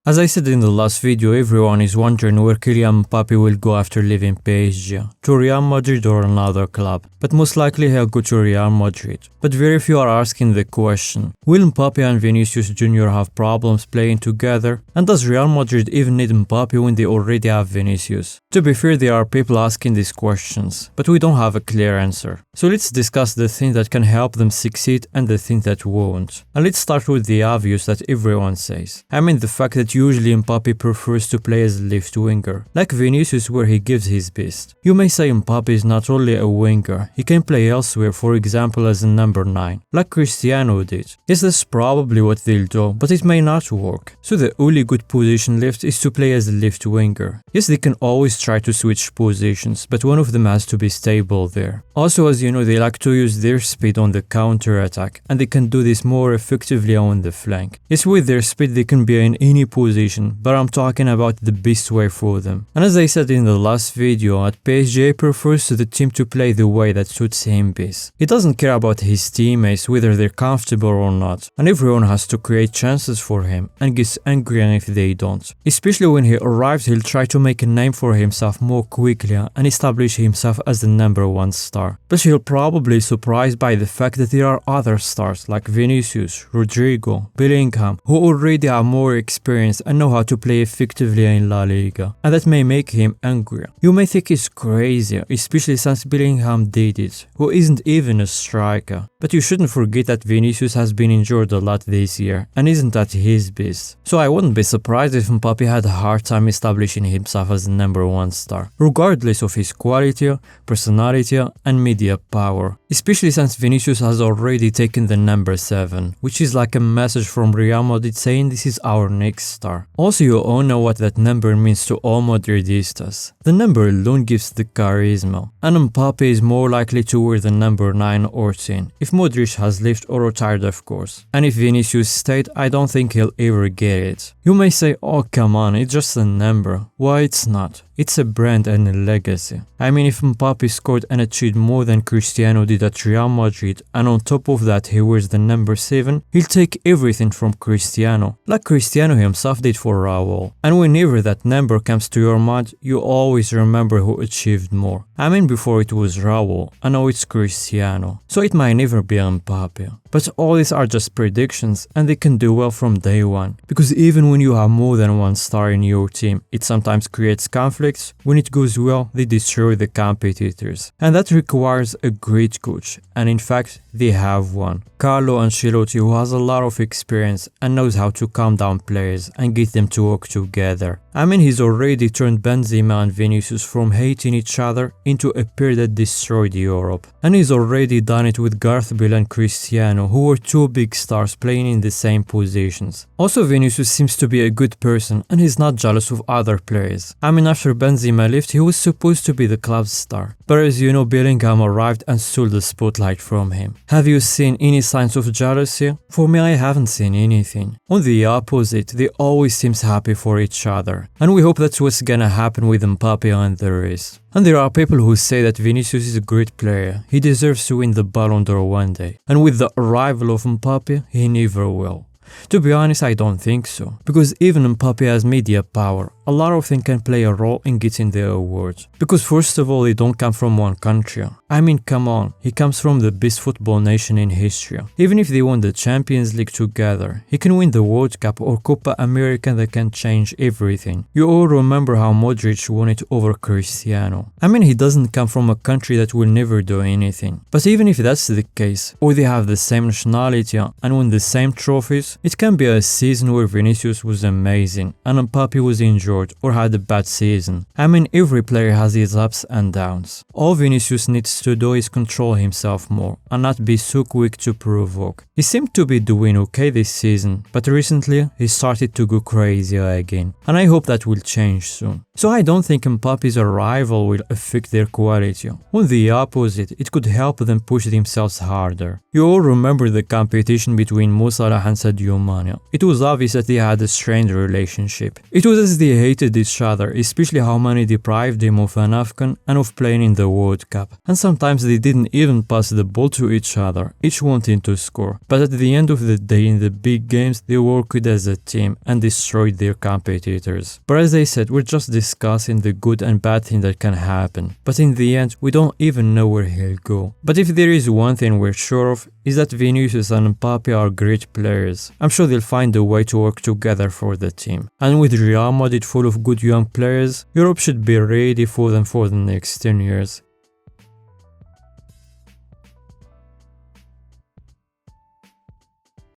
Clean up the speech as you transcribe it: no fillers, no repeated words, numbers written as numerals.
As I said in the last video, everyone is wondering where Kylian Mbappe will go after leaving PSG, to Real Madrid or another club, but most likely he'll go to Real Madrid. But very few are asking the question, will Mbappe and Vinicius Junior have problems playing together? And does Real Madrid even need Mbappe when they already have Vinicius? To be fair, there are people asking these questions, but we don't have a clear answer. So let's discuss the things that can help them succeed and the things that won't. And let's start with the obvious that everyone says. I mean the fact that usually Mbappe prefers to play as a left winger, like Vinicius where he gives his best. You may say Mbappe is not only a winger, he can play elsewhere, for example as a number 9, like Cristiano did. Yes, that's probably what they'll do, but it may not work. So the only good position left is to play as a left winger. Yes, they can always try to switch positions, but one of them has to be stable there. Also, as you know, they like to use their speed on the counter-attack, and they can do this more effectively on the flank. Yes, with their speed they can be in any position, but I'm talking about the best way for them. And as I said in the last video, at PSG prefers the team to play the way that suits him best. He doesn't care about his teammates, whether they're comfortable or not, and everyone has to create chances for him, and gets angry if they don't. Especially when he arrives, he'll try to make a name for himself more quickly and establish himself as the number 1 star. But he'll probably be surprised by the fact that there are other stars like Vinicius, Rodrigo, Bellingham, who already have more experience and know how to play effectively in La Liga, and that may make him angry. You may think it's crazy, especially since Bellingham did it, who isn't even a striker. But you shouldn't forget that Vinicius has been injured a lot this year and isn't at his best. So I wouldn't be surprised if Mbappe had a hard time establishing himself as the number 1 star, regardless of his quality, personality and media power. Especially since Vinicius has already taken the number 7, which is like a message from Real Madrid saying this is our next star. Also, you all know what that number means to all Madridistas. The number alone gives the charisma, and Mbappe is more likely to wear the number 9 or 10, if Modric has left or retired of course. And if Vinicius stayed, I don't think he'll ever get it. You may say, oh come on, it's just a number. Why it's not? It's a brand and a legacy. I mean, if Mbappe scored and achieved more than Cristiano did at Real Madrid, and on top of that he wears the number 7, he'll take everything from Cristiano, like Cristiano himself did for Raul. And whenever that number comes to your mind, you always remember who achieved more. I mean, before it was Raul, and now it's Cristiano. So it might never be Mbappe. But all these are just predictions, and they can do well from day one. Because even when you have more than 1 star in your team, it sometimes creates conflicts. When it goes well, they destroy the competitors. And that requires a great coach, and in fact, they have one. Carlo Ancelotti, who has a lot of experience and knows how to calm down players and get them to work together. I mean, he's already turned Benzema and Vinicius from hating each other into a pair that destroyed Europe. And he's already done it with Gareth Bale and Cristiano, who were 2 big stars playing in the same positions. Also, Vinicius seems to be a good person and he's not jealous of other players. I mean, after Benzema left, he was supposed to be the club's star. But as you know, Bellingham arrived and stole the spotlight from him. Have you seen any signs of jealousy? For me, I haven't seen anything. On the opposite, they always seem happy for each other. And we hope that's what's gonna happen with Mbappe and the rest. And there are people who say that Vinicius is a great player, he deserves to win the Ballon d'Or one day. And with the arrival of Mbappe, he never will. To be honest, I don't think so, because even Mbappe has media power. A lot of things can play a role in getting the awards. Because first of all, they don't come from one country. I mean, come on, he comes from the best football nation in history. Even if they won the Champions League together, he can win the World Cup or Copa America that can change everything. You all remember how Modric won it over Cristiano. I mean, he doesn't come from a country that will never do anything. But even if that's the case, or they have the same nationality and win the same trophies, it can be a season where Vinicius was amazing and Mbappe was injured or had a bad season. I mean, every player has his ups and downs. All Vinicius needs to do is control himself more and not be so quick to provoke. He seemed to be doing okay this season, but recently he started to go crazy again, and I hope that will change soon. So I don't think Mbappe's arrival will affect their quality. On the opposite, it could help them push themselves harder. You all remember the competition between Mo Salah and Sadio Mane. It was obvious that they had a strained relationship. It was as they hated each other, especially how many deprived them of an AFCON and of playing in the World Cup. And sometimes they didn't even pass the ball to each other, each wanting to score. But at the end of the day, in the big games, they worked as a team and destroyed their competitors. But as I said, we're just discussing the good and bad thing that can happen. But in the end, we don't even know where he'll go. But if there is one thing we're sure of, is that Vinicius and Mbappe are great players. I'm sure they'll find a way to work together for the team. And with Real Madrid full of good young players, Europe should be ready for them for the next 10 years.